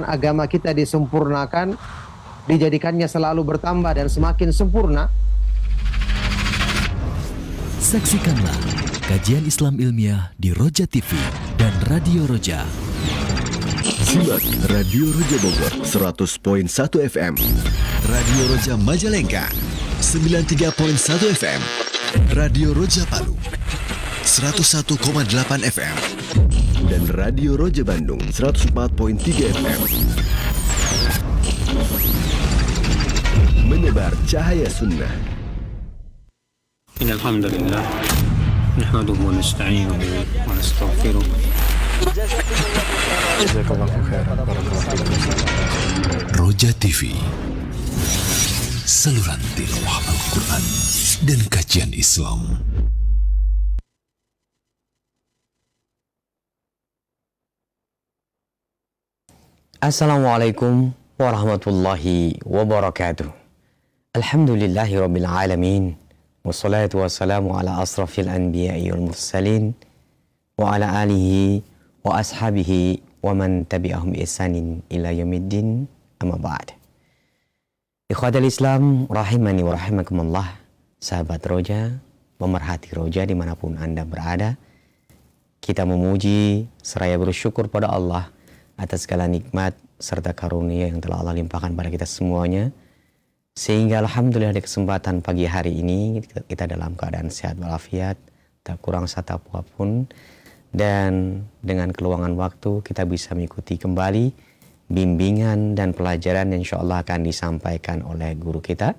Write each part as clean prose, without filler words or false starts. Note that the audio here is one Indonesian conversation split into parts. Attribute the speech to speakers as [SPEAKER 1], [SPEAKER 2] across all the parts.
[SPEAKER 1] agama kita disempurnakan, dijadikannya selalu bertambah dan semakin sempurna.
[SPEAKER 2] Saksikanlah kajian Islam ilmiah di Roja TV dan Radio Roja.
[SPEAKER 3] Simak Radio Roja Bogor 100.1 FM, Radio Roja Majalengka 93.1 FM, Radio Roja Palu 101,8 FM, dan Radio Roja Bandung 104.3 FM. Menebar cahaya sunnah.
[SPEAKER 4] Alhamdulillah, nahmaduhu wa nasta'inuhu wa nastaghfiruh.
[SPEAKER 2] Roja TV, saluran tilawah Al-Quran dan kajian Islam.
[SPEAKER 5] Assalamualaikum warahmatullahi wabarakatuh. Alhamdulillahi rabbil alamin. Wassalatu wassalamu ala asrafil anbiya'i wal mursalin wa ala alihi wa ashabihi wa man tabi'ahum bi ihsanin ila yaumiddin, amma ba'd. Ikhwatal Islam rahimani wa rahimakumullah, sahabat Roja, pemerhati Roja dimanapun Anda berada, kita memuji seraya bersyukur pada Allah atas segala nikmat serta karunia yang telah Allah limpahkan pada kita semuanya, sehingga alhamdulillah di kesempatan pagi hari ini kita dalam keadaan sehat walafiat, tak kurang satu apapun, dan dengan keluangan waktu kita bisa mengikuti kembali bimbingan dan pelajaran yang insya Allah akan disampaikan oleh guru kita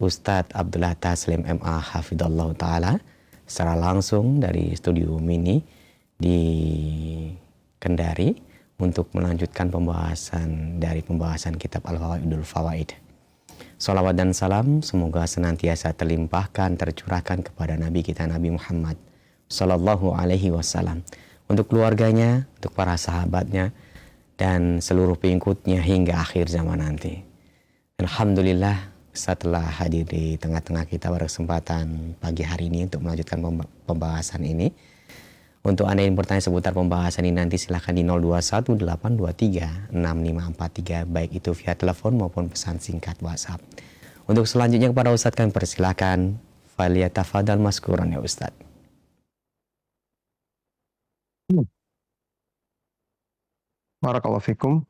[SPEAKER 5] Ustadz Abdullah Taslim MA Hafidhallahu Ta'ala secara langsung dari studio mini di Kendari untuk melanjutkan pembahasan kitab Al-Fawaidul Fawaid. Salawat dan salam semoga senantiasa terlimpahkan, tercurahkan kepada Nabi kita Nabi Muhammad Sallallahu Alaihi Wasallam, untuk keluarganya, untuk para sahabatnya, dan seluruh pengikutnya hingga akhir zaman nanti. Alhamdulillah, setelah hadir di tengah-tengah kita pada kesempatan pagi hari ini untuk melanjutkan pembahasan ini. Untuk Anda yang bertanya seputar pembahasan ini nanti silahkan di 0218236543, baik itu via telepon maupun pesan singkat WhatsApp. Untuk selanjutnya kepada Ustadz kami persilakan, falyatafadhal maskuran ya Ustadz.
[SPEAKER 1] Barakallahu fikum.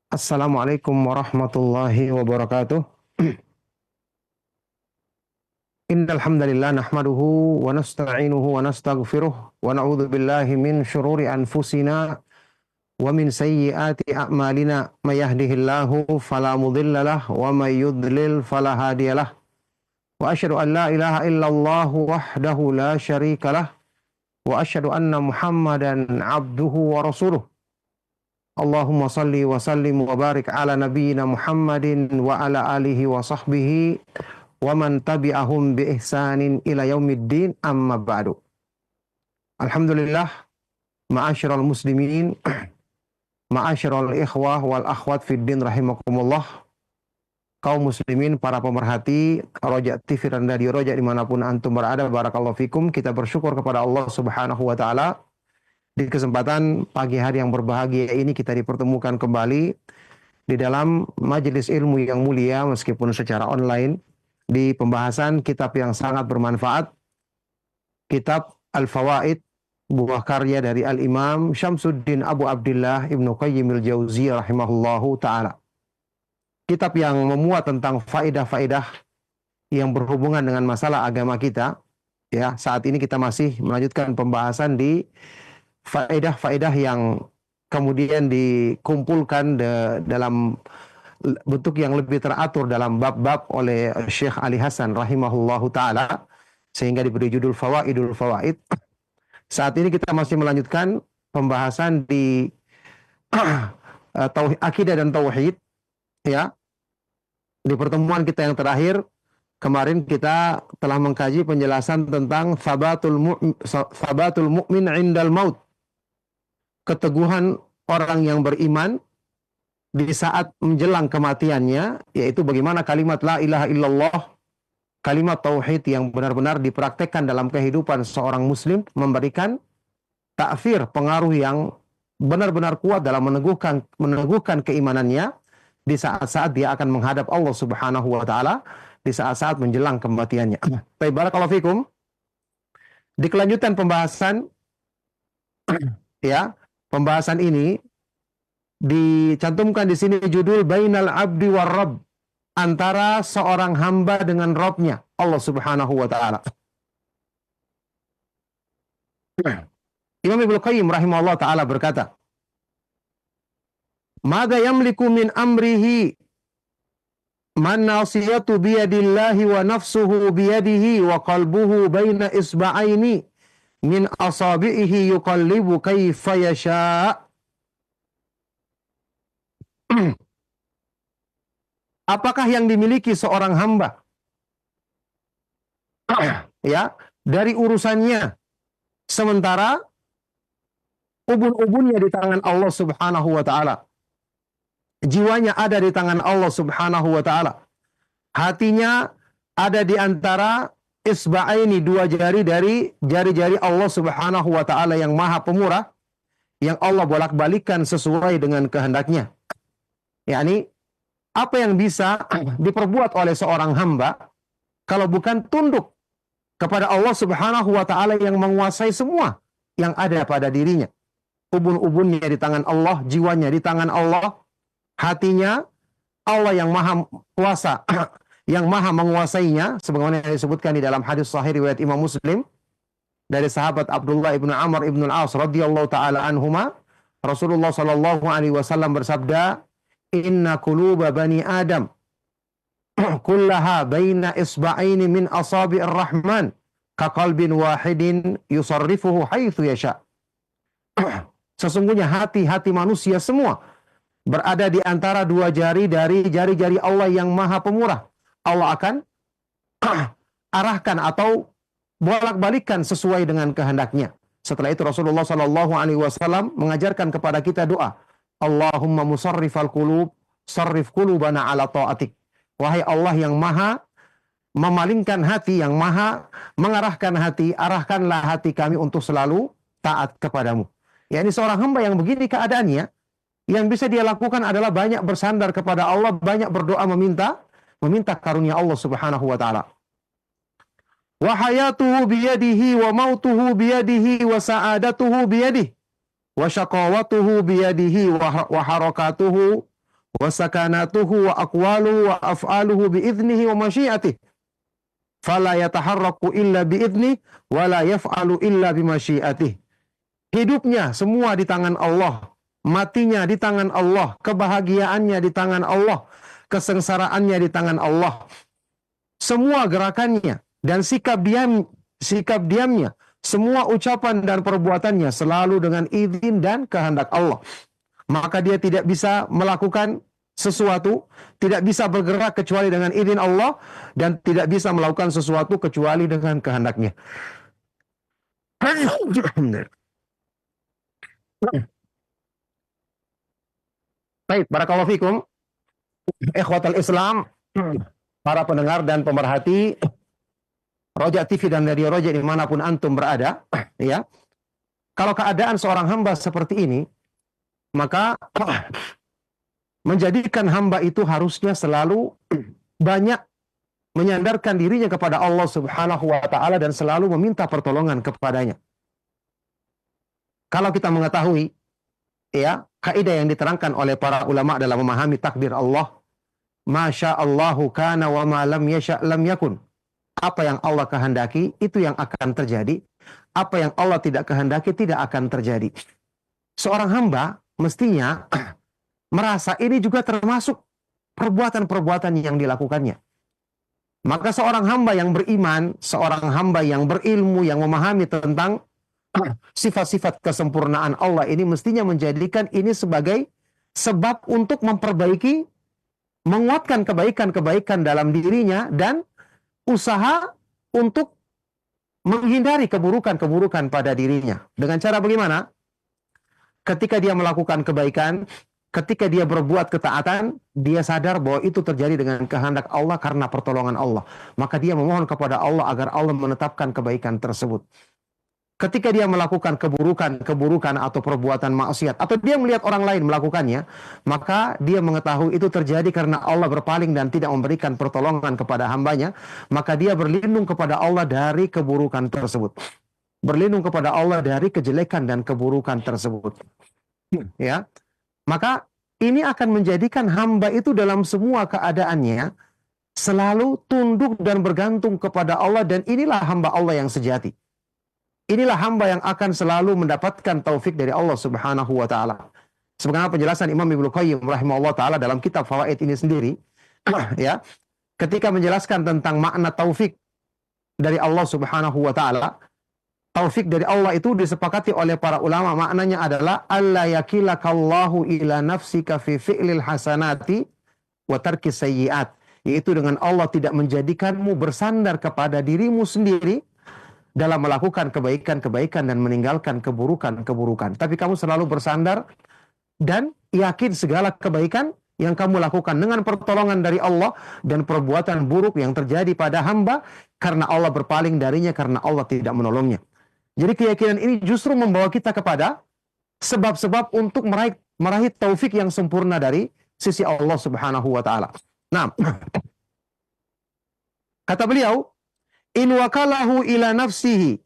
[SPEAKER 1] Assalamualaikum warahmatullahi wabarakatuh. Innal hamdalillah nahmaduhu wa nasta'inuhu wa nastaghfiruh wa na'udzu billahi min syururi anfusina wa min sayyiati a'malina, may yahdihillahu fala mudhillalah wa may yudlil fala hadiyalah. Wa asyhadu an la ilaha illallah wahdahu la syarikalah wa asyhadu anna Muhammadan abduhu wa rasuluh. Allahumma salli wa sallim wa barik ala nabiyyina Muhammadin wa ala alihi wa sahbihi wa man tabi'ahum bi ihsanin ila yaumiddin, amma ba'du. Alhamdulillah, ma'asyiral muslimin, ma'asyiral ikhwah wal akhwat fid din rahimakumullah, kaum muslimin, para pemerhati Roja TV dan Radio Roja dimanapun antum berada, barakallahu fikum. Kita bersyukur kepada Allah subhanahu wa ta'ala di kesempatan pagi hari yang berbahagia ini kita dipertemukan kembali di dalam majelis ilmu yang mulia meskipun secara online, di pembahasan kitab yang sangat bermanfaat, kitab Al-Fawaid, buah karya dari Al-Imam Syamsuddin Abu Abdillah Ibnu Qayyim al-Jauziyah rahimahullahu ta'ala. Kitab yang memuat tentang faedah-faedah yang berhubungan dengan masalah agama kita. Ya, saat ini kita masih melanjutkan pembahasan di faedah-faedah yang kemudian dikumpulkan dalam bentuk yang lebih teratur dalam bab-bab oleh Syekh Ali Hasan rahimahullahu ta'ala, sehingga diberi judul Fawaidul Fawaid. Saat ini kita masih melanjutkan pembahasan di akidah dan tauhid. Ya, di pertemuan kita yang terakhir kemarin kita telah mengkaji penjelasan tentang sabatul mu'min indal maut, keteguhan orang yang beriman di saat menjelang kematiannya, yaitu bagaimana kalimat la ilaha illallah, kalimat tauhid yang benar-benar dipraktekkan dalam kehidupan seorang muslim, memberikan ta'fir, pengaruh yang benar-benar kuat dalam meneguhkan keimanannya di saat-saat dia akan menghadap Allah Subhanahu wa taala, di saat-saat menjelang kematiannya. Baik, barakallahu fikum. Di kelanjutan pembahasan ya, pembahasan ini dicantumkan di sini judul Bainal Abdi war Rabb, antara seorang hamba dengan Rabb-nya, Allah Subhanahu wa taala. Imam Ibnu Qayyim rahimahullah taala berkata, "Mada yamliku min amrihi man nasiyatu biyadillahi wa nafsuhu biyadihi wa qalbuhu baina isba'aini min asabihi yuqallibu kaifa yasha'." Apakah yang dimiliki seorang hamba ya dari urusannya, sementara ubun-ubunnya di tangan Allah Subhanahu wa taala, jiwanya ada di tangan Allah Subhanahu wa taala, hatinya ada di antara isba'aini, dua jari dari jari-jari Allah Subhanahu wa taala yang Maha Pemurah, yang Allah bolak-balikkan sesuai dengan kehendaknya. Yakni apa yang bisa diperbuat oleh seorang hamba kalau bukan tunduk kepada Allah Subhanahu wa taala yang menguasai semua yang ada pada dirinya. Ubun-ubunnya di tangan Allah, jiwanya di tangan Allah, hatinya Allah yang Maha Kuasa yang Maha menguasainya, sebagaimana yang disebutkan di dalam hadis sahih riwayat Imam Muslim dari sahabat Abdullah ibnu Amr ibnu Al-As radhiyallahu taala anhuma, Rasulullah sallallahu alaihi wasallam bersabda, "Inna quluba bani Adam kullaha baina isba'aini min asabi'ir rahman ka qalbin wahidin yusarrifuhu haitsu yasha." Sesungguhnya hati-hati manusia semua berada di antara dua jari dari jari-jari Allah yang Maha Pemurah. Allah akan arahkan atau bolak-balikkan sesuai dengan kehendaknya. Setelah itu Rasulullah Shallallahu Alaihi Wasallam mengajarkan kepada kita doa, Allahumma musarrifal qulub, sarrif qulubana ala ta'atik. Wahai Allah yang Maha memalingkan hati, yang Maha mengarahkan hati, arahkanlah hati kami untuk selalu taat kepadamu. Ya, ini seorang hamba yang begini keadaannya, yang bisa dia lakukan adalah banyak bersandar kepada Allah, banyak berdoa meminta karunia Allah Subhanahu wa taala. Wa hayatuhu biyadihi wa mautuhu biyadihi wa sa'adatuhu biyadihi wa syaqawatuhu biyadihi wa harakatuhu wa sakanatuhu wa aqwaluhu wa af'aluhu biiznihi wa masyiatihi. Fala yataharraku illa biizni wa la yaf'alu illa bimasyiatihi. Hidupnya semua di tangan Allah, matinya di tangan Allah, kebahagiaannya di tangan Allah, kesengsaraannya di tangan Allah. Semua gerakannya dan sikap diamnya, semua ucapan dan perbuatannya selalu dengan izin dan kehendak Allah. Maka dia tidak bisa melakukan sesuatu, tidak bisa bergerak kecuali dengan izin Allah, dan tidak bisa melakukan sesuatu kecuali dengan kehendaknya. Baik, barakallahu fikum. Ikhwatal Islam, para pendengar dan pemerhati Roja TV dan Radio Roja dimanapun antum berada, ya. Kalau keadaan seorang hamba seperti ini, maka menjadikan hamba itu harusnya selalu banyak menyandarkan dirinya kepada Allah Subhanahu wa taala dan selalu meminta pertolongan kepadanya. Kalau kita mengetahui ya kaidah yang diterangkan oleh para ulama dalam memahami takdir Allah, Masya Allahu kana wa ma lam yasha lam yakun. Apa yang Allah kehendaki itu yang akan terjadi. Apa yang Allah tidak kehendaki tidak akan terjadi. Seorang hamba mestinya merasa ini juga termasuk perbuatan-perbuatan yang dilakukannya. Maka seorang hamba yang beriman, seorang hamba yang berilmu, yang memahami tentang sifat-sifat kesempurnaan Allah ini mestinya menjadikan ini sebagai sebab untuk memperbaiki, menguatkan kebaikan-kebaikan dalam dirinya dan usaha untuk menghindari keburukan-keburukan pada dirinya. Dengan cara bagaimana? Ketika dia melakukan kebaikan, ketika dia berbuat ketaatan, dia sadar bahwa itu terjadi dengan kehendak Allah karena pertolongan Allah. Maka dia memohon kepada Allah agar Allah menetapkan kebaikan tersebut. ketika dia melakukan keburukan atau perbuatan maksiat, atau dia melihat orang lain melakukannya, maka dia mengetahui itu terjadi karena Allah berpaling dan tidak memberikan pertolongan kepada hambanya, maka dia berlindung kepada Allah dari keburukan tersebut. Berlindung kepada Allah dari kejelekan dan keburukan tersebut. Ya, maka ini akan menjadikan hamba itu dalam semua keadaannya selalu tunduk dan bergantung kepada Allah, dan inilah hamba Allah yang sejati. Inilah hamba yang akan selalu mendapatkan taufik dari Allah Subhanahu wa taala. Sebagaimana penjelasan Imam Ibnu Qayyim rahimahullah taala dalam kitab Fawaid ini sendiri, ya, ketika menjelaskan tentang makna taufik dari Allah Subhanahu wa taala, taufik dari Allah itu disepakati oleh para ulama, maknanya adalah alla yakilakallahu ila nafsika fi fi'lil hasanati wa tarkis sayyi'at, yaitu dengan Allah tidak menjadikanmu bersandar kepada dirimu sendiri dalam melakukan kebaikan-kebaikan dan meninggalkan keburukan-keburukan. Tapi kamu selalu bersandar dan yakin segala kebaikan yang kamu lakukan dengan pertolongan dari Allah, dan perbuatan buruk yang terjadi pada hamba karena Allah berpaling darinya, karena Allah tidak menolongnya. Jadi keyakinan ini justru membawa kita kepada sebab-sebab untuk meraih taufik yang sempurna dari sisi Allah Subhanahu wa taala. Nah, kata beliau, in wakalahu ila nafsihi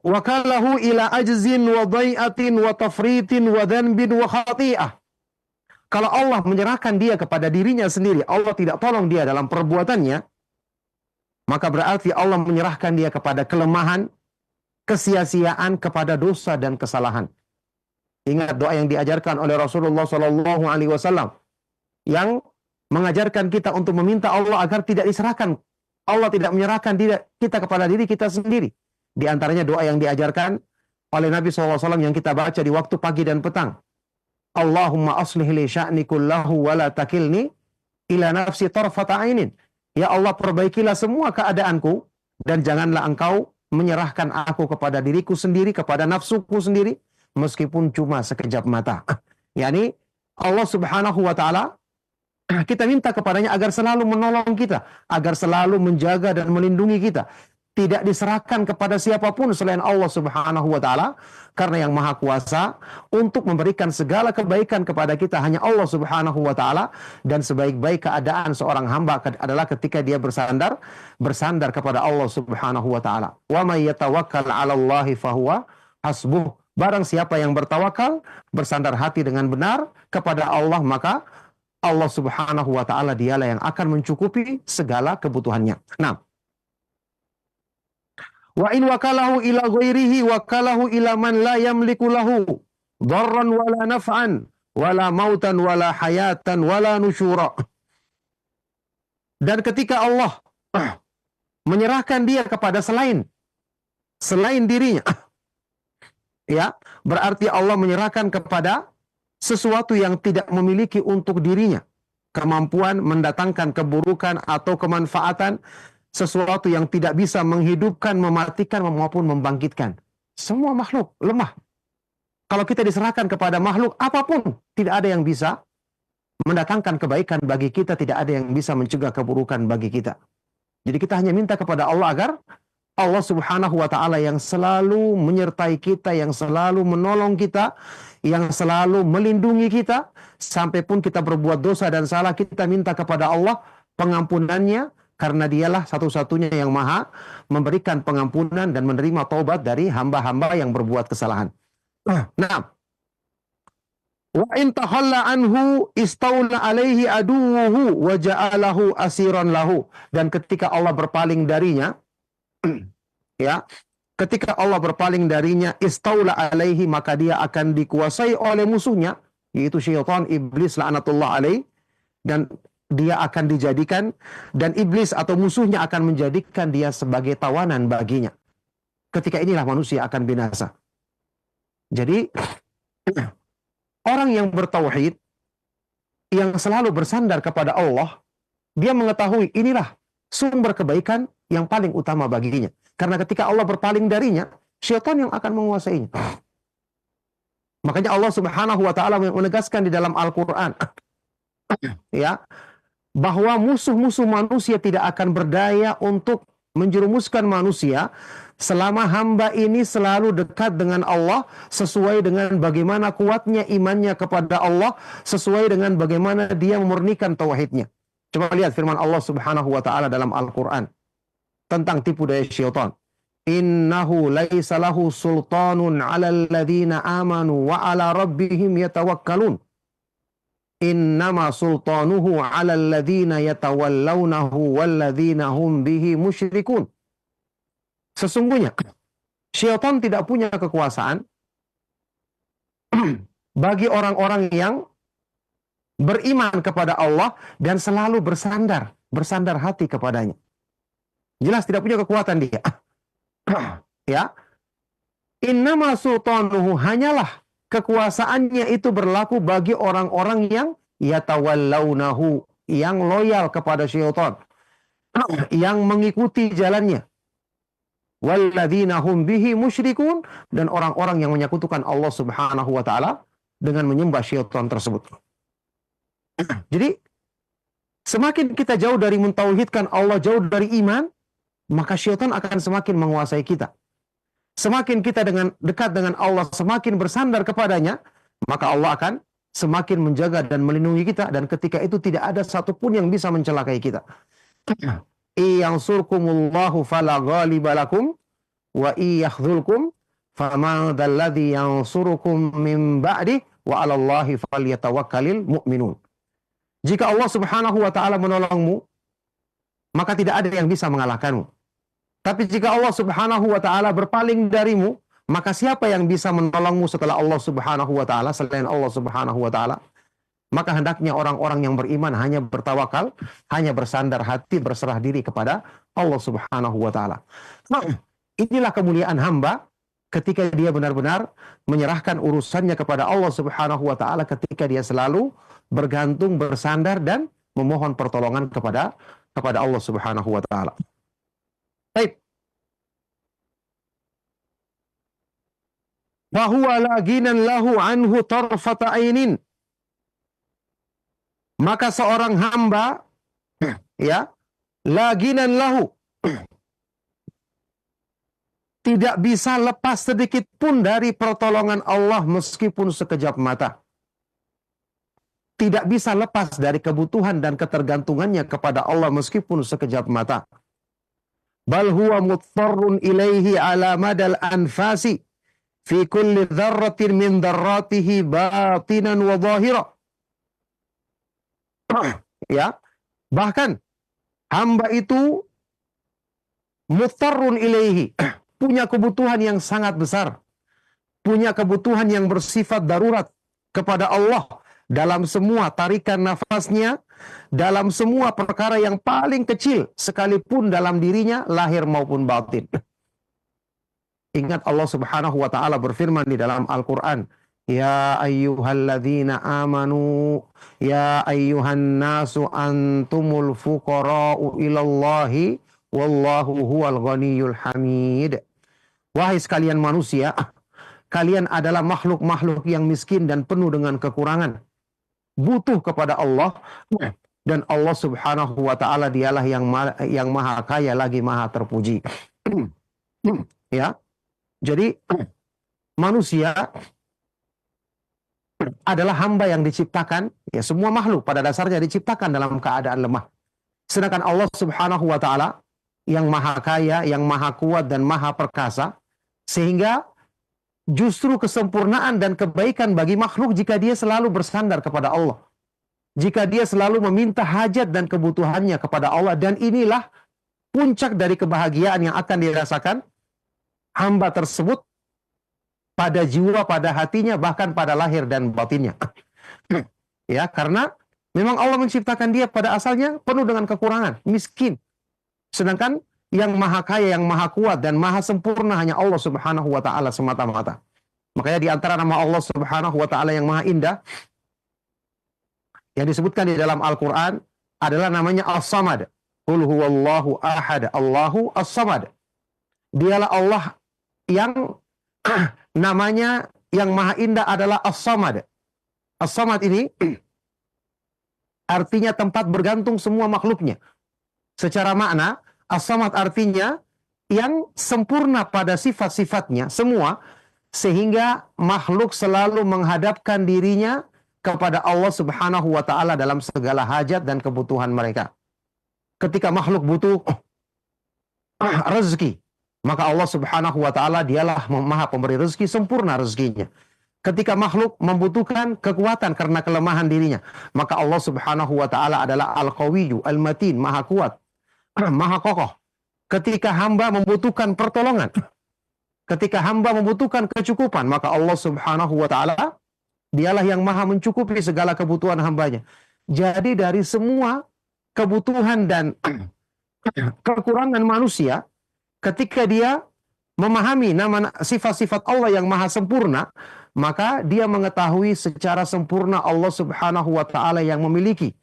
[SPEAKER 1] wakalahu ila ajzin wa dhai'atin wa tafritin wa dhanbin wa khati'ah. Kalau Allah menyerahkan dia kepada dirinya sendiri, Allah tidak tolong dia dalam perbuatannya, maka berarti Allah menyerahkan dia kepada kelemahan, kesia-siaan, kepada dosa dan kesalahan. Ingat doa yang diajarkan oleh Rasulullah sallallahu alaihi wasallam yang mengajarkan kita untuk meminta Allah agar tidak diserahkan. Allah tidak menyerahkan kita kepada diri kita sendiri. Di antaranya doa yang diajarkan oleh Nabi SAW yang kita baca di waktu pagi dan petang. Allahumma aslih li sya'ni kullahu wa la takilni ila nafsi tarfata ainin. Ya Allah, perbaikilah semua keadaanku dan janganlah engkau menyerahkan aku kepada diriku sendiri, kepada nafsuku sendiri, meskipun cuma sekejap mata. Yani Allah Subhanahu wa taala, kita minta kepadanya agar selalu menolong kita, agar selalu menjaga dan melindungi kita. Tidak diserahkan kepada siapapun selain Allah Subhanahu wa taala, karena yang Maha Kuasa untuk memberikan segala kebaikan kepada kita hanya Allah Subhanahu wa taala, dan sebaik-baik keadaan seorang hamba adalah ketika dia bersandar kepada Allah Subhanahu wa taala. Wa may yatawakkal 'ala Allahi fahuwa hasbuh. Barang siapa yang bertawakal, bersandar hati dengan benar kepada Allah, maka Allah Subhanahu wa taala dialah yang akan mencukupi segala kebutuhannya. Nah, wa in wakalahu ila ghairihi wakalahu ila man la yamliku lahu dharran wala naf'an wala mautan wala hayatan wala nusyura. Dan ketika Allah menyerahkan dia kepada selain dirinya, ya, berarti Allah menyerahkan kepada sesuatu yang tidak memiliki untuk dirinya kemampuan mendatangkan keburukan atau kemanfaatan, sesuatu yang tidak bisa menghidupkan, mematikan maupun membangkitkan. Semua makhluk lemah. Kalau kita diserahkan kepada makhluk apapun, tidak ada yang bisa mendatangkan kebaikan bagi kita, tidak ada yang bisa mencegah keburukan bagi kita. Jadi kita hanya minta kepada Allah agar Allah Subhanahu wa taala yang selalu menyertai kita, yang selalu menolong kita, yang selalu melindungi kita, sampai pun kita berbuat dosa dan salah, kita minta kepada Allah pengampunannya, karena dialah satu-satunya yang maha memberikan pengampunan dan menerima taubat dari hamba-hamba yang berbuat kesalahan. Nah, wa in tahalla anhu istaula alaihi aduwuhu wa ja'alahu asiran lahu. Dan ketika Allah berpaling darinya, ya, ketika Allah berpaling darinya, istaula alaihi, maka dia akan dikuasai oleh musuhnya, yaitu syaitan, iblis laknatullah alaih, dan dia akan dijadikan, dan iblis atau musuhnya akan menjadikan dia sebagai tawanan baginya. Ketika inilah manusia akan binasa. Jadi orang yang bertauhid, yang selalu bersandar kepada Allah, dia mengetahui inilah sumber kebaikan yang paling utama baginya. Karena ketika Allah berpaling darinya, syaitan yang akan menguasainya. Makanya Allah Subhanahu wa taala menegaskan di dalam Al-Qur'an, ya, bahwa musuh-musuh manusia tidak akan berdaya untuk menjerumuskan manusia selama hamba ini selalu dekat dengan Allah, sesuai dengan bagaimana kuatnya imannya kepada Allah, sesuai dengan bagaimana dia memurnikan tauhidnya. Coba lihat firman Allah Subhanahu wa taala dalam Al-Qur'an tentang tipu daya syaitan. Innahu laisa lahu sultanun 'alal ladzina amanu wa 'ala rabbihim yatawakkalun. Innama sultanuhu 'alal ladzina yatawallawnahu wal ladzina hum bihi musyrikun. Sesungguhnya syaitan tidak punya kekuasaan bagi orang-orang yang beriman kepada Allah dan selalu bersandar hati kepadanya. Jelas tidak punya kekuatan dia. Ya. Innama sultanuhu, hanyalah kekuasaannya itu berlaku bagi orang-orang yang yatawallawnahu, yang loyal kepada syaitan, yang mengikuti jalannya. Walladzina hum bihi musyrikun, dan orang-orang yang menyekutukan Allah Subhanahu wa taala dengan menyembah syaitan tersebut. Jadi semakin kita jauh dari mentauhidkan Allah, jauh dari iman, maka syaitan akan semakin menguasai kita. Semakin kita dekat dengan Allah, semakin bersandar kepadanya, maka Allah akan semakin menjaga dan melindungi kita, dan ketika itu tidak ada satupun yang bisa mencelakai kita. Iyansurkumullahu fala ghaliba lakum wa iyakhzulkum faman dzalladzi yansurukum min ba'di wa 'alallahi falyatawakkalul mu'minun. Jika Allah Subhanahu wa taala menolongmu, maka tidak ada yang bisa mengalahkanmu. Tapi jika Allah Subhanahu wa taala berpaling darimu, maka siapa yang bisa menolongmu setelah Allah Subhanahu wa taala, selain Allah Subhanahu wa taala? Maka hendaknya orang-orang yang beriman hanya bertawakal, hanya bersandar hati, berserah diri kepada Allah Subhanahu wa taala. Nah, inilah kemuliaan hamba ketika dia benar-benar menyerahkan urusannya kepada Allah Subhanahu wa taala, ketika dia selalu bergantung, bersandar dan memohon pertolongan kepada Allah Subhanahu wa taala. Baik. Fahuwa laginan lahu anhu tarfata ainin. Maka seorang hamba, ya, laginan lahu, tidak bisa lepas sedikit pun dari pertolongan Allah meskipun sekejap mata. Tidak bisa lepas dari kebutuhan dan ketergantungannya kepada Allah meskipun sekejap mata. Bal huwa muttarrun ilaihi ala madal anfasi fi kulli dzarratin min dzarratihi batinan wa zahira. Ya, bahkan hamba itu muttarrun ilaihi, punya kebutuhan yang sangat besar, punya kebutuhan yang bersifat darurat kepada Allah dalam semua tarikan nafasnya, dalam semua perkara yang paling kecil sekalipun dalam dirinya, lahir maupun batin. Ingat Allah Subhanahu wa taala berfirman di dalam Al-Qur'an, ya ayyuhalladzina amanu ya ayyuhan nasu antumul fuqara'u ilallahi wallahu huwal ghaniyyul hamid. Wahai sekalian manusia, kalian adalah makhluk-makhluk yang miskin dan penuh dengan kekurangan, butuh kepada Allah, dan Allah Subhanahu wa taala dialah yang maha kaya lagi maha terpuji. Ya. Jadi manusia adalah hamba yang diciptakan, ya, semua makhluk pada dasarnya diciptakan dalam keadaan lemah. Sedangkan Allah Subhanahu wa taala yang maha kaya, yang maha kuat dan maha perkasa, sehingga justru kesempurnaan dan kebaikan bagi makhluk jika dia selalu bersandar kepada Allah. Jika dia selalu meminta hajat dan kebutuhannya kepada Allah, dan inilah puncak dari kebahagiaan yang akan dirasakan hamba tersebut pada jiwa, pada hatinya, bahkan pada lahir dan batinnya. Ya, karena memang Allah menciptakan dia pada asalnya penuh dengan kekurangan, miskin. Sedangkan yang maha kaya, yang maha kuat dan maha sempurna hanya Allah Subhanahu wa taala semata-mata. Makanya di antara nama Allah Subhanahu wa taala yang maha indah yang disebutkan di dalam Al-Qur'an adalah namanya As-Samad. Qul huwallahu ahad, Allahu As-Samad. Dialah Allah yang namanya yang maha indah adalah As-Samad. As-Samad ini artinya tempat bergantung semua makhluknya. Secara makna, As-Samad artinya yang sempurna pada sifat-sifatnya semua, sehingga makhluk selalu menghadapkan dirinya kepada Allah Subhanahu wa Ta'ala dalam segala hajat dan kebutuhan mereka. Ketika makhluk butuh rezeki, maka Allah Subhanahu wa Ta'ala dialah Maha Pemberi rezeki, sempurna rezekinya. Ketika makhluk membutuhkan kekuatan karena kelemahan dirinya, maka Allah Subhanahu wa Ta'ala adalah Al-Qawiyyu, Al-Matin, Maha kuat, Maha kokoh. Ketika hamba membutuhkan pertolongan, ketika hamba membutuhkan kecukupan, maka Allah Subhanahu wa Ta'ala dialah yang maha mencukupi segala kebutuhan hambanya. Jadi dari semua kebutuhan dan kekurangan manusia, ketika dia memahami sifat-sifat Allah yang maha sempurna, maka dia mengetahui secara sempurna Allah Subhanahu wa Ta'ala yang memiliki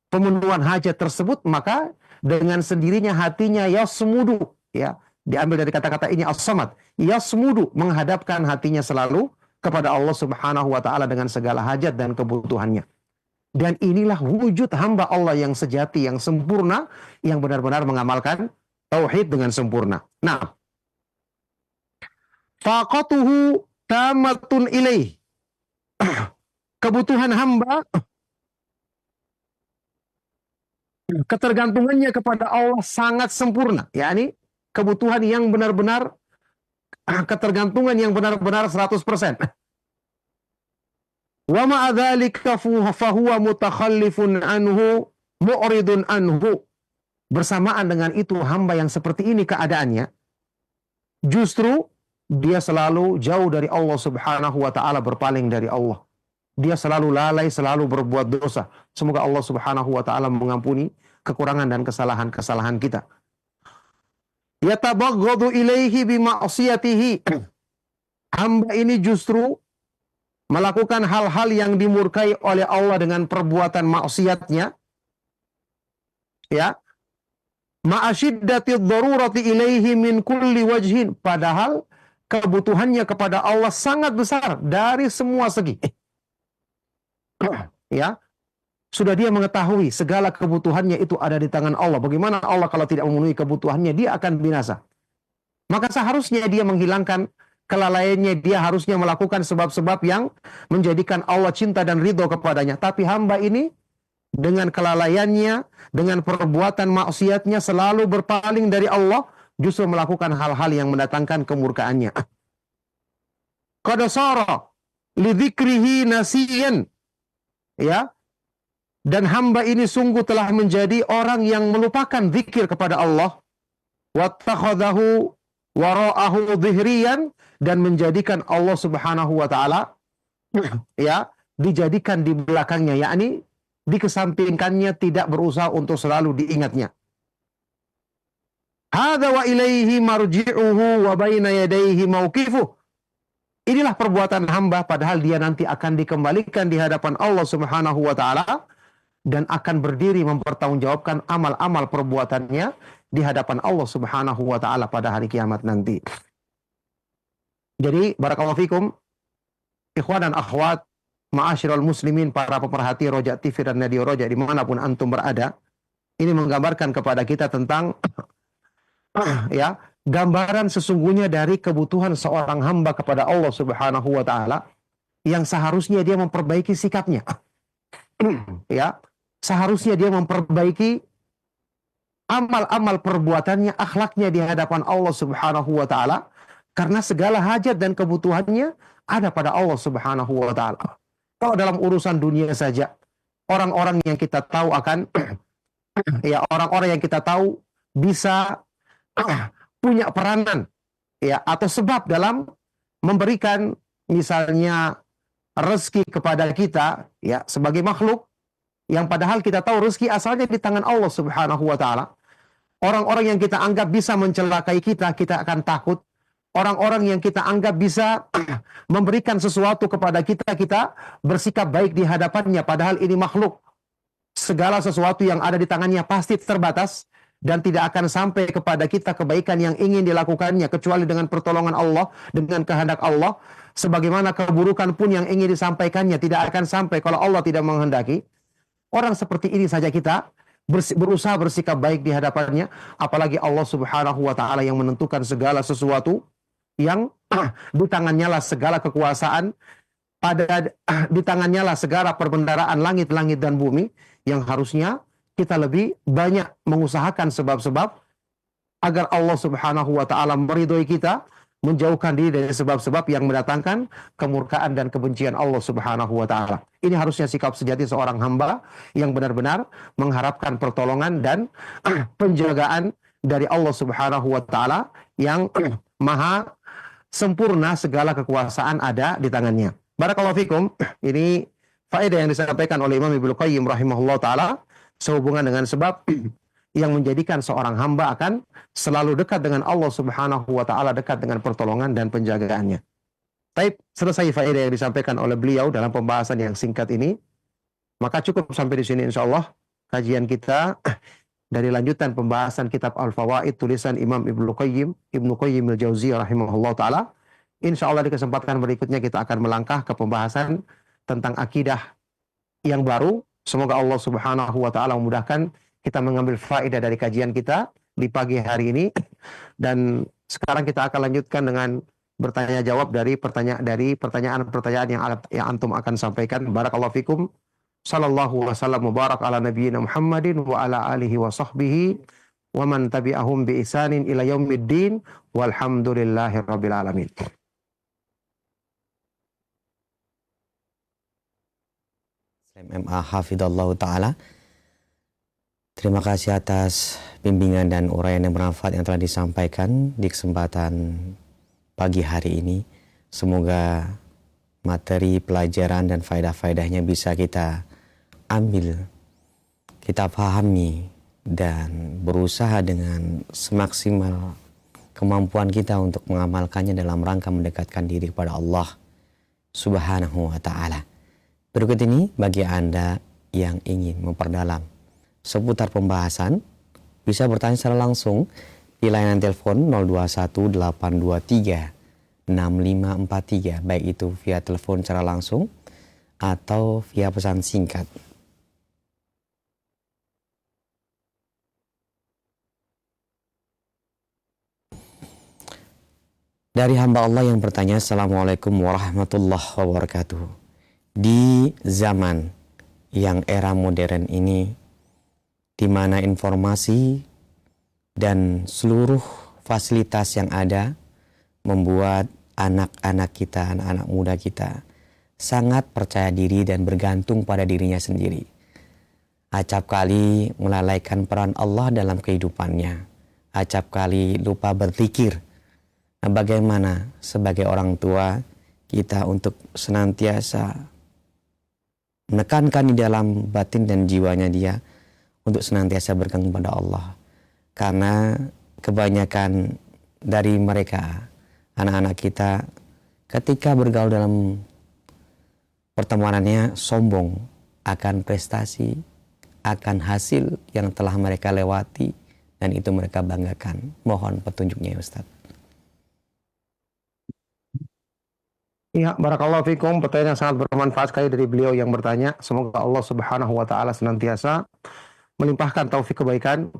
[SPEAKER 1] pemenuhan hajat tersebut, maka dengan sendirinya hatinya yasmudu, ya, diambil dari kata-kata ini as-samad, yasmudu, menghadapkan hatinya selalu kepada Allah Subhanahu wa Ta'ala dengan segala hajat dan kebutuhannya. Dan inilah wujud hamba Allah yang sejati, yang sempurna, yang benar-benar mengamalkan tauhid dengan sempurna. Nah, faqatuhu tamatun ilaih, kebutuhan hamba, ketergantungannya kepada Allah sangat sempurna, yakni kebutuhan yang benar-benar, ketergantungan yang benar-benar 100%. Wa ma'a dzalika fahuwa mutakhallifun anhu mu'ridun anhu. Bersamaan dengan itu hamba yang seperti ini keadaannya, justru dia selalu jauh dari Allah Subhanahu wa Ta'ala, berpaling dari Allah. Dia selalu lalai, selalu berbuat dosa. Semoga Allah Subhanahu wa Ta'ala mengampuni kekurangan dan kesalahan-kesalahan kita. Yatabaghadu ilaihi bima'siyatihi. Hamba ini justru melakukan hal-hal yang dimurkai oleh Allah dengan perbuatan maksiatnya. Ya. Ma'asyiddati dharurati ilaihi min kulli wajhin. Padahal kebutuhannya kepada Allah sangat besar dari semua segi. Ya, sudah dia mengetahui segala kebutuhannya itu ada di tangan Allah. Bagaimana Allah kalau tidak memenuhi kebutuhannya, dia akan binasa. Maka seharusnya dia menghilangkan kelalaiannya, dia harusnya melakukan sebab-sebab yang menjadikan Allah cinta dan ridho kepadanya. Tapi hamba ini dengan kelalaiannya, dengan perbuatan maksiatnya, selalu berpaling dari Allah, justru melakukan hal-hal yang mendatangkan kemurkaannya. Qad sara lidzikrihi nasiyan. Ya, dan hamba ini sungguh telah menjadi orang yang melupakan zikir kepada Allah, wattakhadahu wara'ahu dhihriyan, dan menjadikan Allah Subhanahu wa Ta'ala ya dijadikan di belakangnya, yakni dikesampingkannya, tidak berusaha untuk selalu diingatnya. Hadza wa ilaihi marji'uhu wa baina yadayhi mauqifuh. Inilah perbuatan hamba, padahal dia nanti akan dikembalikan di hadapan Allah Subhanahu wa Ta'ala dan akan berdiri mempertanggungjawabkan amal-amal perbuatannya di hadapan Allah Subhanahu wa Ta'ala pada hari kiamat nanti. Jadi, barakallahu fikum, ikhwan dan akhwat, ma'asyiral muslimin, para pemerhati Roja TV dan Radio Roja dimanapun antum berada, ini menggambarkan kepada kita tentang ya, gambaran sesungguhnya dari kebutuhan seorang hamba kepada Allah Subhanahu wa Ta'ala, yang seharusnya dia memperbaiki sikapnya. Ya, seharusnya dia memperbaiki amal-amal perbuatannya, akhlaknya di hadapan Allah Subhanahu wa Ta'ala, karena segala hajat dan kebutuhannya ada pada Allah Subhanahu wa Ta'ala. Kalau dalam urusan dunia saja, orang-orang yang kita tahu akan ya, orang-orang yang kita tahu bisa punya peranan ya atau sebab dalam memberikan misalnya rezeki kepada kita ya sebagai makhluk, yang padahal kita tahu rezeki asalnya di tangan Allah Subhanahu wa Ta'ala. Orang-orang yang kita anggap bisa mencelakai kita, kita akan takut. Orang-orang yang kita anggap bisa memberikan sesuatu kepada kita, kita bersikap baik di hadapannya, padahal ini makhluk. Segala sesuatu yang ada di tangannya pasti terbatas dan tidak akan sampai kepada kita kebaikan yang ingin dilakukannya kecuali dengan pertolongan Allah, dengan kehendak Allah. Sebagaimana keburukan pun yang ingin disampaikannya tidak akan sampai kalau Allah tidak menghendaki. Orang seperti ini saja kita berusaha bersikap baik di hadapannya, apalagi Allah Subhanahu wa taala yang menentukan segala sesuatu, yang di tangannya lah segala kekuasaan, di tangannya lah segala perbendaharaan langit-langit dan bumi, yang harusnya kita lebih banyak mengusahakan sebab-sebab agar Allah Subhanahu wa taala meridhoi kita, menjauhkan diri dari sebab-sebab yang mendatangkan kemurkaan dan kebencian Allah Subhanahu wa taala. Ini harusnya sikap sejati seorang hamba yang benar-benar mengharapkan pertolongan dan penjagaan dari Allah Subhanahu wa taala yang maha sempurna, segala kekuasaan ada di tangannya. Barakallahu fikum. Ini faedah yang disampaikan oleh Imam Ibnu Qayyim rahimahullah taala sehubungan dengan sebab yang menjadikan seorang hamba akan selalu dekat dengan Allah Subhanahu wa taala, dekat dengan pertolongan dan penjagaannya. Baik, selesai faedah yang disampaikan oleh beliau dalam pembahasan yang singkat ini. Maka cukup sampai di sini insyaallah kajian kita dari lanjutan pembahasan kitab Al-Fawaid tulisan Imam Ibnu Qayyim al-Jauziyah rahimahullah taala. Insyaallah di kesempatan berikutnya kita akan melangkah ke pembahasan tentang akidah yang baru. Semoga Allah Subhanahu wa taala memudahkan kita mengambil faedah dari kajian kita di pagi hari ini. Dan sekarang kita akan lanjutkan dengan bertanya jawab dari pertanyaan-pertanyaan yang antum akan sampaikan. Barakallahu fikum. Sallallahu wasallam mubarak ala nabiyyina Muhammadin wa ala alihi wa sahbihi wa man tabi'ahum bi ihsanin ila yaumiddin walhamdulillahi rabbil alamin.
[SPEAKER 5] MA Hafidallahu Ta'ala. Terima kasih atas bimbingan dan uraian yang bermanfaat yang telah disampaikan di kesempatan pagi hari ini. Semoga materi pelajaran dan faedah-faedahnya bisa kita ambil, kita pahami, dan berusaha dengan semaksimal kemampuan kita untuk mengamalkannya dalam rangka mendekatkan diri kepada Allah Subhanahu wa Ta'ala. Berikut ini bagi Anda yang ingin memperdalam seputar pembahasan, bisa bertanya secara langsung di layanan telepon 0218236543, baik itu via telepon secara langsung atau via pesan singkat. Dari hamba Allah yang bertanya, Assalamualaikum warahmatullahi wabarakatuh. Di zaman yang era modern ini, di mana informasi dan seluruh fasilitas yang ada membuat anak-anak kita, anak-anak muda kita sangat percaya diri dan bergantung pada dirinya sendiri. Acap kali melalaikan peran Allah dalam kehidupannya. Acap kali lupa berzikir. Nah, bagaimana sebagai orang tua kita untuk senantiasa menekankan di dalam batin dan jiwanya dia untuk senantiasa bergantung pada Allah. Karena kebanyakan dari mereka, anak-anak kita, ketika bergaul dalam pertemanannya sombong akan prestasi, akan hasil yang telah mereka lewati, dan itu mereka banggakan. Mohon petunjuknya ya Ustaz.
[SPEAKER 1] Ya, barakallahu fikum. Pertanyaan yang sangat bermanfaat sekali dari beliau yang bertanya. Semoga Allah Subhanahu wa taala senantiasa melimpahkan taufik kebaikan,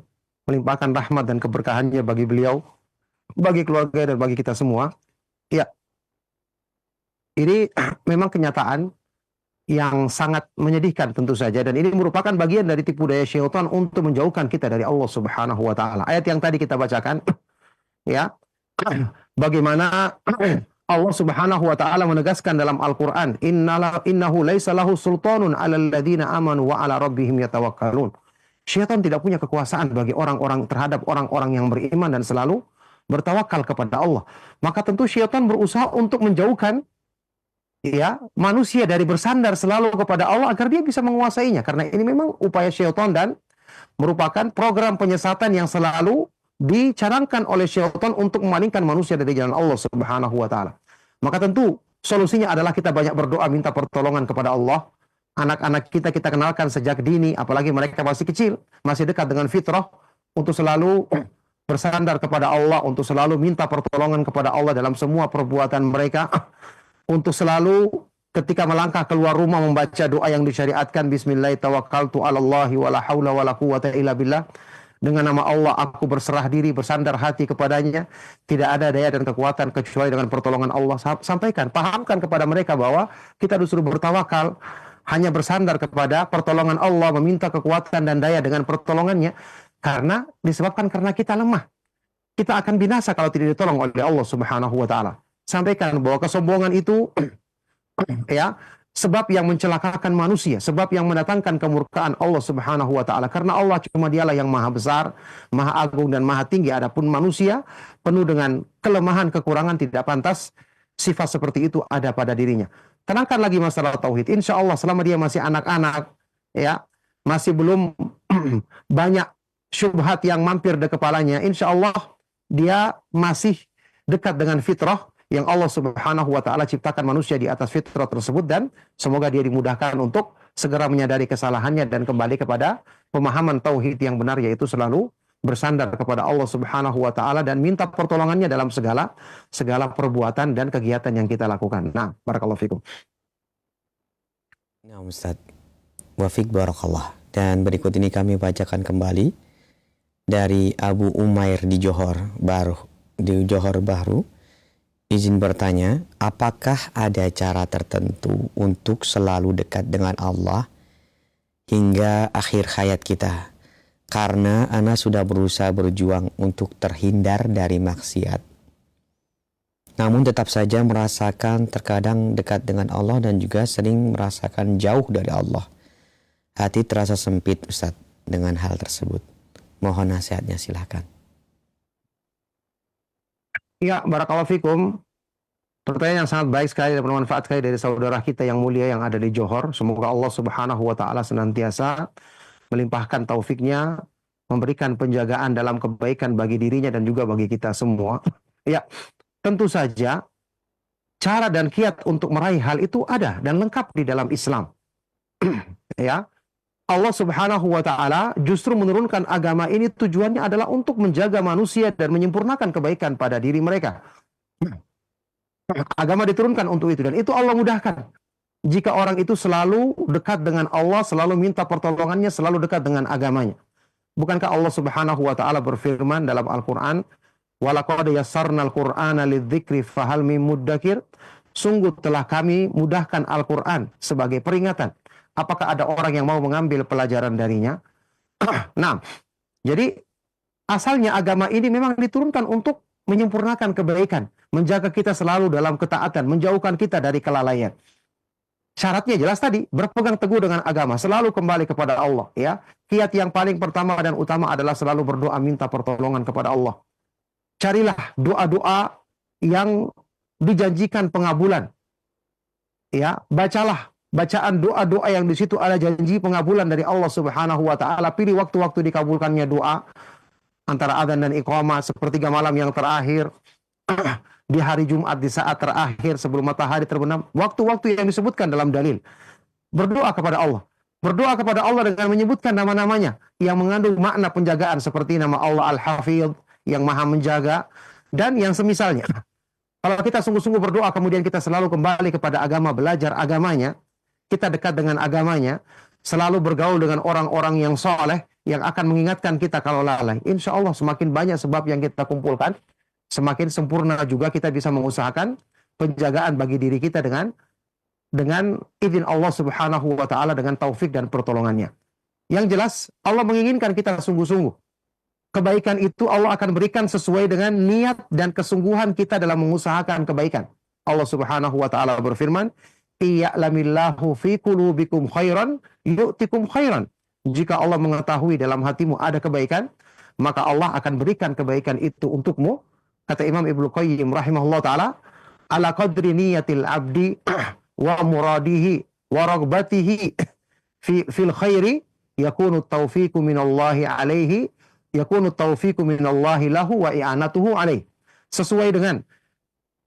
[SPEAKER 1] melimpahkan rahmat dan keberkahannya bagi beliau, bagi keluarga dan bagi kita semua. Ya. Ini memang kenyataan yang sangat menyedihkan tentu saja, dan ini merupakan bagian dari tipu daya syaitan untuk menjauhkan kita dari Allah Subhanahu wa taala. Ayat yang tadi kita bacakan ya. Bagaimana Allah Subhanahu wa taala menegaskan dalam Al-Qur'an, innahu laisa lahu sultanun 'alal ladzina amanu wa 'ala rabbihim yatawakkalun. Syaitan tidak punya kekuasaan bagi orang-orang terhadap orang-orang yang beriman dan selalu bertawakal kepada Allah. Maka tentu syaitan berusaha untuk menjauhkan ya manusia dari bersandar selalu kepada Allah agar dia bisa menguasainya, karena ini memang upaya syaitan dan merupakan program penyesatan yang selalu dicanangkan oleh syaitan untuk memalingkan manusia dari jalan Allah Subhanahu wa taala. Maka tentu solusinya adalah kita banyak berdoa minta pertolongan kepada Allah. Anak-anak kita kenalkan sejak dini, apalagi mereka masih kecil, masih dekat dengan fitrah, untuk selalu bersandar kepada Allah, untuk selalu minta pertolongan kepada Allah dalam semua perbuatan mereka, untuk selalu ketika melangkah keluar rumah membaca doa yang disyariatkan, bismillah tawakkaltu 'alallahi wala haula wala quwwata illa billah. Dengan nama Allah aku berserah diri, bersandar hati kepadanya. Tidak ada daya dan kekuatan kecuali dengan pertolongan Allah. Sampaikan, pahamkan kepada mereka bahwa kita disuruh bertawakal, hanya bersandar kepada pertolongan Allah, meminta kekuatan dan daya dengan pertolongannya. Karena disebabkan karena kita lemah. Kita akan binasa kalau tidak ditolong oleh Allah Subhanahu wa taala. Sampaikan bahwa kesombongan itu ya, sebab yang mencelakakan manusia, sebab yang mendatangkan kemurkaan Allah Subhanahu wa taala. Karena Allah cuma Dialah yang maha besar, maha agung dan maha tinggi. Adapun manusia penuh dengan kelemahan, kekurangan, tidak pantas sifat seperti itu ada pada dirinya. Tenangkan lagi masalah tauhid. Insya Allah selama dia masih anak-anak, ya, masih belum banyak syubhat yang mampir di kepalanya, insya Allah dia masih dekat dengan fitrah yang Allah Subhanahu wa taala ciptakan manusia di atas fitrah tersebut, dan semoga dia dimudahkan untuk segera menyadari kesalahannya dan kembali kepada pemahaman tauhid yang benar, yaitu selalu bersandar kepada Allah Subhanahu wa taala dan minta pertolongannya dalam segala perbuatan dan kegiatan yang kita lakukan. Nah, barakallahu fikum.
[SPEAKER 5] Nah, Ustaz, wafik barakallah. Dan berikut ini kami bacakan kembali dari Abu Umair di Johor Bahru. Izin bertanya, apakah ada cara tertentu untuk selalu dekat dengan Allah hingga akhir hayat kita? Karena ana sudah berusaha berjuang untuk terhindar dari maksiat. Namun tetap saja merasakan terkadang dekat dengan Allah dan juga sering merasakan jauh dari Allah. Hati terasa sempit, Ustaz, dengan hal tersebut. Mohon nasihatnya, silakan.
[SPEAKER 1] Ya, barakallahu fikum. Pertanyaan yang sangat baik sekali dan bermanfaat sekali dari saudara kita yang mulia yang ada di Johor. Semoga Allah Subhanahu wa taala senantiasa melimpahkan taufiknya, memberikan penjagaan dalam kebaikan bagi dirinya dan juga bagi kita semua. Ya, tentu saja cara dan kiat untuk meraih hal itu ada dan lengkap di dalam Islam. Ya, Allah Subhanahu wa taala justru menurunkan agama ini tujuannya adalah untuk menjaga manusia dan menyempurnakan kebaikan pada diri mereka. Agama diturunkan untuk itu, dan itu Allah mudahkan. Jika orang itu selalu dekat dengan Allah, selalu minta pertolongannya, selalu dekat dengan agamanya. Bukankah Allah Subhanahu wa taala berfirman dalam Al-Qur'an, "Walaqad yassarnal Qur'ana lidzikri fahal mim muddakir?" Sungguh telah kami mudahkan Al-Qur'an sebagai peringatan. Apakah ada orang yang mau mengambil pelajaran darinya? Nah, jadi asalnya agama ini memang diturunkan untuk menyempurnakan kebaikan, menjaga kita selalu dalam ketaatan, menjauhkan kita dari kelalaian. Syaratnya jelas tadi, berpegang teguh dengan agama, selalu kembali kepada Allah. Ya, kiat yang paling pertama dan utama adalah selalu berdoa minta pertolongan kepada Allah. Carilah doa-doa yang dijanjikan pengabulan. Ya, bacalah bacaan doa-doa yang di situ ada janji pengabulan dari Allah Subhanahu wa taala. Pilih waktu-waktu dikabulkannya doa antara adzan dan iqamah, sepertiga malam yang terakhir, di hari Jumat di saat terakhir sebelum matahari terbenam, waktu-waktu yang disebutkan dalam dalil. Berdoa kepada Allah. Berdoa kepada Allah dengan menyebutkan nama-namanya yang mengandung makna penjagaan, seperti nama Allah Al-Hafidh, yang maha menjaga, dan yang semisalnya. Kalau kita sungguh-sungguh berdoa, kemudian kita selalu kembali kepada agama, belajar agamanya, kita dekat dengan agamanya, selalu bergaul dengan orang-orang yang soleh, yang akan mengingatkan kita kalau lalai. Insya Allah semakin banyak sebab yang kita kumpulkan, semakin sempurna juga kita bisa mengusahakan penjagaan bagi diri kita dengan izin Allah Subhanahu wa taala, dengan taufik dan pertolongannya. Yang jelas Allah menginginkan kita sungguh-sungguh. Kebaikan itu Allah akan berikan sesuai dengan niat dan kesungguhan kita dalam mengusahakan kebaikan. Allah Subhanahu wa taala berfirman, "Iya'lamillahu fi qulubikum khairan yu'tikum khairan." Jika Allah mengetahui dalam hatimu ada kebaikan, maka Allah akan berikan kebaikan itu untukmu. Kata Imam Ibnu Qayyim rahimahullah ta'ala, ala qadri niyatil abdi wa muradihi wa ragbatihi fil khairi yakunu taufiqu minallahi alaihi, yakunu taufiqu minallahi lahu wa i'anatuhu alaihi. Sesuai dengan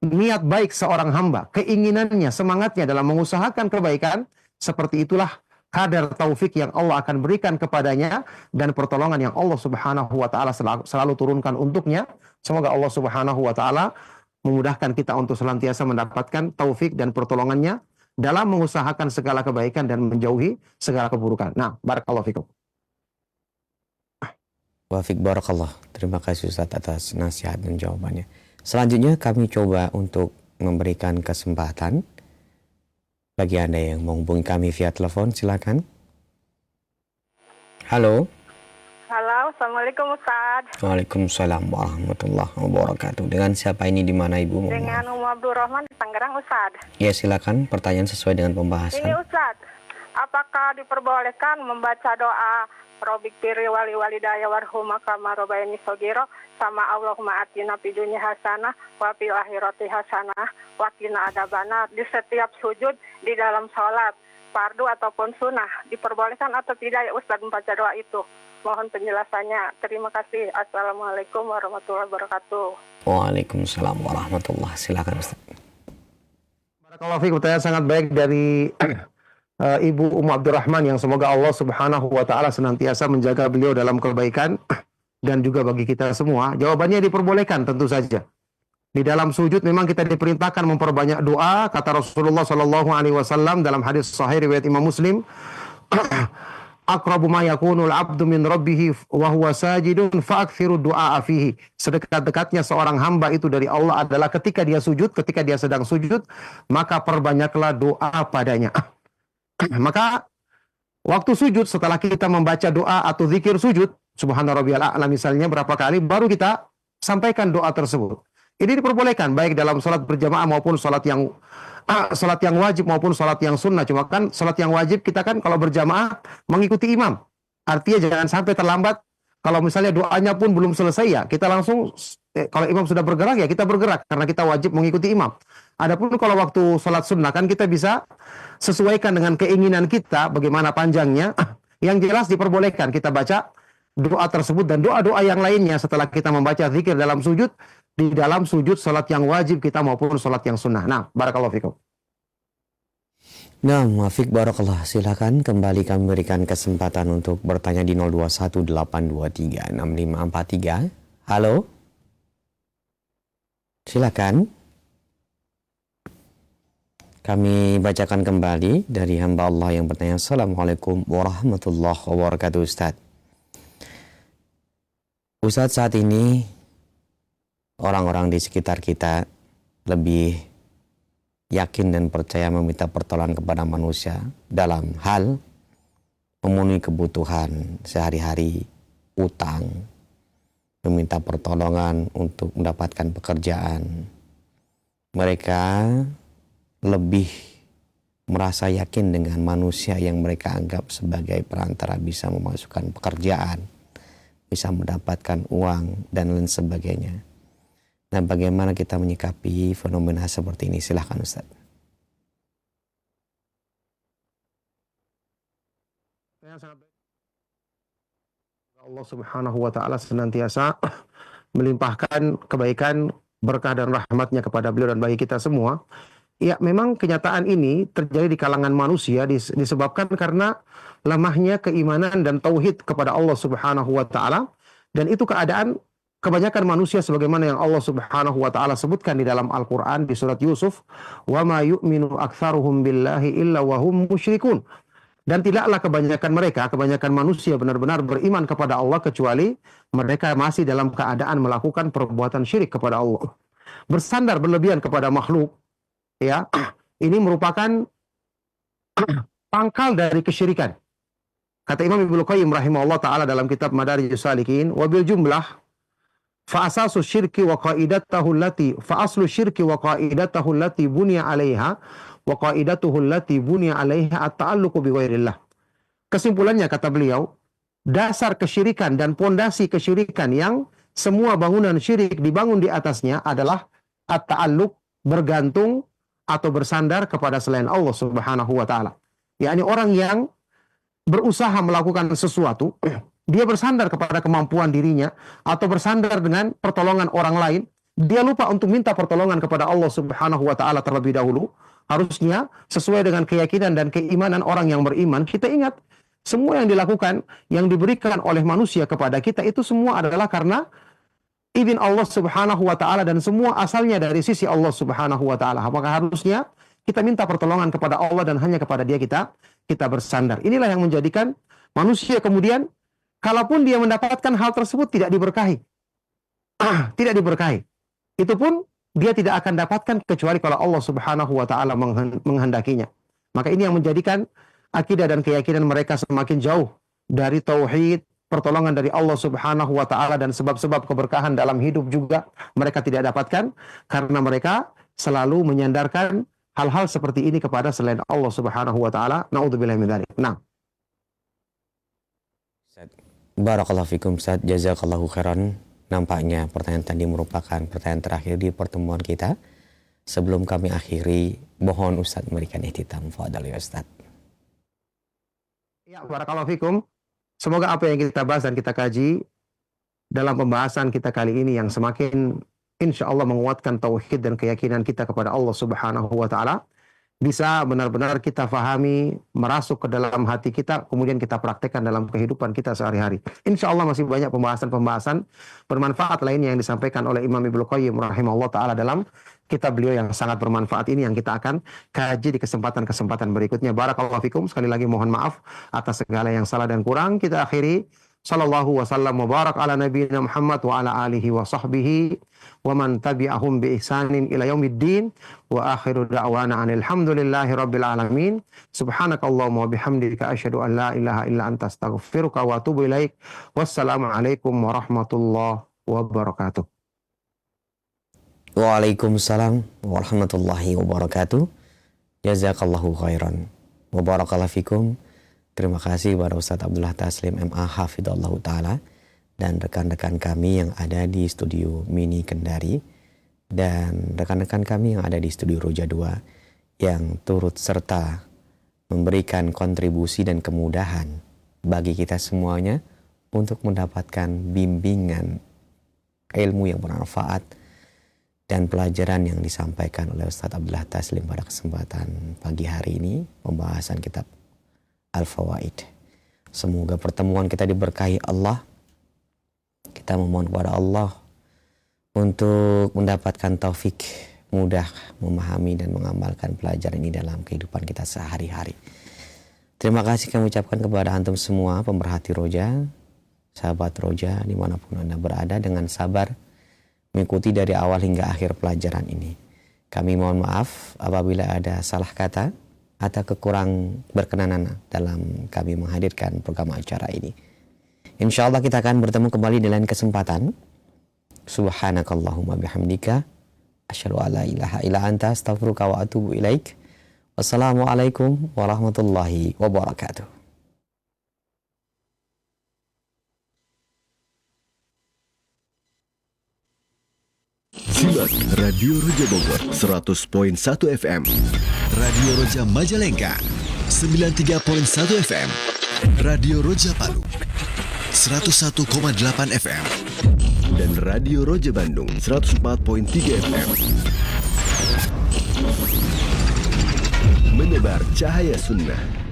[SPEAKER 1] niat baik seorang hamba, keinginannya, semangatnya dalam mengusahakan kebaikan, seperti itulah kadar taufik yang Allah akan berikan kepadanya dan pertolongan yang Allah Subhanahu wa taala selalu turunkan untuknya. Semoga Allah Subhanahu wa taala memudahkan kita untuk senantiasa mendapatkan taufik dan pertolongannya dalam mengusahakan segala kebaikan dan menjauhi segala keburukan. Nah, barakallahu fikum.
[SPEAKER 5] Wafik barakallah. Terima kasih Ustaz atas nasihat dan jawabannya. Selanjutnya kami coba untuk memberikan kesempatan bagi Anda yang menghubungi kami via telepon, silakan. Halo.
[SPEAKER 6] Halo, Assalamualaikum Ustaz.
[SPEAKER 5] Waalaikumsalam warahmatullahi wabarakatuh. Dengan siapa ini, di mana Ibu?
[SPEAKER 6] Dengan Abdurrahman di Tangerang Ustaz.
[SPEAKER 5] Ya, silakan pertanyaan sesuai dengan pembahasan.
[SPEAKER 6] Ini Ustaz, apakah diperbolehkan membaca doa Robik Piri Wali Walidaya Warhuma Kama Robayani Sogiro sama Allahumma atina fid dunya hasanah wa fil akhirati hasanah wa qina adzabannar di setiap sujud di dalam sholat fardu ataupun sunnah? Diperbolehkan atau tidak ya Ustaz membaca doa itu? Mohon penjelasannya. Terima kasih. Assalamualaikum warahmatullahi wabarakatuh.
[SPEAKER 5] Waalaikumsalam warahmatullahi. Silakan Ustaz.
[SPEAKER 1] Barakallahu fiik, pertanyaan sangat baik dari Ibu Abdurrahman yang semoga Allah Subhanahu wa taala senantiasa menjaga beliau dalam kebaikan dan juga bagi kita semua. Jawabannya diperbolehkan tentu saja. Di dalam sujud memang kita diperintahkan memperbanyak doa, kata Rasulullah sallallahu alaihi wasallam dalam hadis sahih riwayat Imam Muslim. Aqrabu ma yakunul abdu min rabbih wa huwa sajidun fa'akthiru du'a fihi. Sedekat-dekatnya seorang hamba itu dari Allah adalah ketika dia sujud, ketika dia sedang sujud, maka perbanyaklah doa padanya. Maka waktu sujud setelah kita membaca doa atau zikir sujud, subhana rabbiyal a'la misalnya berapa kali, baru kita sampaikan doa tersebut. Ini diperbolehkan baik dalam salat berjamaah maupun salat yang wajib maupun salat yang sunnah. Cuma kan salat yang wajib kita kan kalau berjamaah mengikuti imam. Artinya jangan sampai terlambat. Kalau misalnya doanya pun belum selesai ya kita langsung, kalau imam sudah bergerak ya kita bergerak karena kita wajib mengikuti imam. Adapun kalau waktu salat sunnah kan kita bisa sesuaikan dengan keinginan kita bagaimana panjangnya. Yang jelas diperbolehkan kita baca doa tersebut dan doa-doa yang lainnya setelah kita membaca zikir dalam sujud, di dalam sujud salat yang wajib kita maupun salat yang sunnah. Nah, barakallahu fikum.
[SPEAKER 5] Nah, Muafiq barakallah. Silakan kembali kami berikan kesempatan untuk bertanya di 0218236543. Halo. Silakan. Kami bacakan kembali dari hamba Allah yang bertanya. Assalamualaikum warahmatullahi wabarakatuh Ustaz. Ustaz, saat ini orang-orang di sekitar kita lebih yakin dan percaya meminta pertolongan kepada manusia dalam hal memenuhi kebutuhan sehari-hari, utang, meminta pertolongan untuk mendapatkan pekerjaan. Mereka lebih merasa yakin dengan manusia yang mereka anggap sebagai perantara bisa memasukkan pekerjaan, bisa mendapatkan uang, dan lain sebagainya. Nah, bagaimana kita menyikapi fenomena seperti ini? Silahkan Ustaz.
[SPEAKER 1] Allah Subhanahu wa taala senantiasa melimpahkan kebaikan, berkah dan rahmatnya kepada beliau dan bagi kita semua. Ya, memang kenyataan ini terjadi di kalangan manusia disebabkan karena lemahnya keimanan dan tauhid kepada Allah Subhanahu wa taala, dan itu keadaan kebanyakan manusia sebagaimana yang Allah Subhanahu wa taala sebutkan di dalam Al-Qur'an di surat Yusuf, "Wa ma yu'minu aktsaruhum billahi illa wa hum musyrikun." Dan tidaklah kebanyakan manusia benar-benar beriman kepada Allah kecuali mereka masih dalam keadaan melakukan perbuatan syirik kepada Allah. Bersandar berlebihan kepada makhluk, ya, ini merupakan pangkal dari kesyirikan. Kata Imam Ibnu Qayyim rahimahullah taala dalam kitab Madarijus Salikin, wabil jumlah fa'asasu syirki wa qaidatahu allati fa'aslu syirki wa qaidatahu allati bunya 'alaiha wa qaidatuhu allati bunya 'alaiha at-ta'alluqu bi ghairillah. Kesimpulannya kata beliau, dasar kesyirikan dan pondasi kesyirikan yang semua bangunan syirik dibangun di atasnya adalah at-ta'alluq, bergantung atau bersandar kepada selain Allah Subhanahu wa taala. Yakni orang yang berusaha melakukan sesuatu, dia bersandar kepada kemampuan dirinya atau bersandar dengan pertolongan orang lain, dia lupa untuk minta pertolongan kepada Allah Subhanahu wa taala terlebih dahulu. Harusnya sesuai dengan keyakinan dan keimanan orang yang beriman. Kita ingat, semua yang dilakukan, yang diberikan oleh manusia kepada kita itu semua adalah karena izin Allah Subhanahu wa taala dan semua asalnya dari sisi Allah Subhanahu wa taala. Maka harusnya kita minta pertolongan kepada Allah dan hanya kepada Dia kita bersandar. Inilah yang menjadikan manusia kemudian kalaupun dia mendapatkan hal tersebut tidak diberkahi. Tidak diberkahi. Itu pun dia tidak akan dapatkan kecuali kalau Allah Subhanahu wa taala menghendakinya. Maka ini yang menjadikan akidah dan keyakinan mereka semakin jauh dari tauhid, pertolongan dari Allah Subhanahu wa taala, dan sebab-sebab keberkahan dalam hidup juga mereka tidak dapatkan karena mereka selalu menyandarkan hal-hal seperti ini kepada selain Allah Subhanahu wa taala. Naudzubillahi min dzalik. Nah.
[SPEAKER 5] Barakallahu fikum Ustaz, jazakallahu khairan. Nampaknya pertanyaan tadi merupakan pertanyaan terakhir di pertemuan kita. Sebelum kami akhiri, mohon Ustaz memberikan ihtitam. Fadhal ya Ustaz.
[SPEAKER 1] Ya, barakallahu fikum. Semoga apa yang kita bahas dan kita kaji dalam pembahasan kita kali ini yang semakin insya Allah menguatkan tauhid dan keyakinan kita kepada Allah Subhanahu wa taala bisa benar-benar kita fahami, merasuk ke dalam hati kita, kemudian kita praktekkan dalam kehidupan kita sehari-hari. Insya Allah masih banyak pembahasan-pembahasan bermanfaat lainnya yang disampaikan oleh Imam Ibnu Qayyim rahimahullah ta'ala dalam kitab beliau yang sangat bermanfaat ini yang kita akan kaji di kesempatan-kesempatan berikutnya. Barakallahu fikum. Sekali lagi mohon maaf atas segala yang salah dan kurang. Kita akhiri. Sallallahu wasallam wa barak ala nabiyina Muhammad wa ala alihi wa sahbihi wa man tabi'ahum bi ihsanin ila yaumiddin wa akhiru da'wana alhamdulillahi rabbil alamin. Subhanakallahumma wa bihamdika asyhadu an la ilaha illa anta astaghfiruka wa atubu ilaik. Wassalamu alaikum warahmatullahi wabarakatuh.
[SPEAKER 5] Waalaikumsalam warahmatullahi wabarakatuh. Jazakallahu khairan wa barakallahu fikum. Terima kasih kepada Ustaz Abdullah Taslim MA Hafidhullah Ta'ala dan rekan-rekan kami yang ada di studio Mini Kendari dan rekan-rekan kami yang ada di studio Roja 2 yang turut serta memberikan kontribusi dan kemudahan bagi kita semuanya untuk mendapatkan bimbingan ilmu yang bermanfaat dan pelajaran yang disampaikan oleh Ustaz Abdullah Taslim pada kesempatan pagi hari ini, pembahasan kitab Al-Fawaid. Semoga pertemuan kita diberkahi Allah. Kita memohon kepada Allah untuk mendapatkan taufik mudah memahami dan mengamalkan pelajaran ini dalam kehidupan kita sehari-hari. Terima kasih kami ucapkan kepada antum semua pemerhati Roja, sahabat Roja dimanapun Anda berada, dengan sabar mengikuti dari awal hingga akhir pelajaran ini. Kami mohon maaf apabila ada salah kata atau kekurang berkenanan dalam kami menghadirkan program acara ini. Insya Allah kita akan bertemu kembali di lain kesempatan. Subhanakallahumma bihamdika asyhadu an la ilaha illa anta astaghfiruka wa atubu ilaik. Wassalamualaikum warahmatullahi wabarakatuh.
[SPEAKER 3] Simak Radio Roja Bogor 100.1 FM, Radio Roja Majalengka 93.1 FM, Radio Roja Palu 101,8 FM, dan Radio Roja Bandung 104.3 FM. Menebar cahaya sunnah.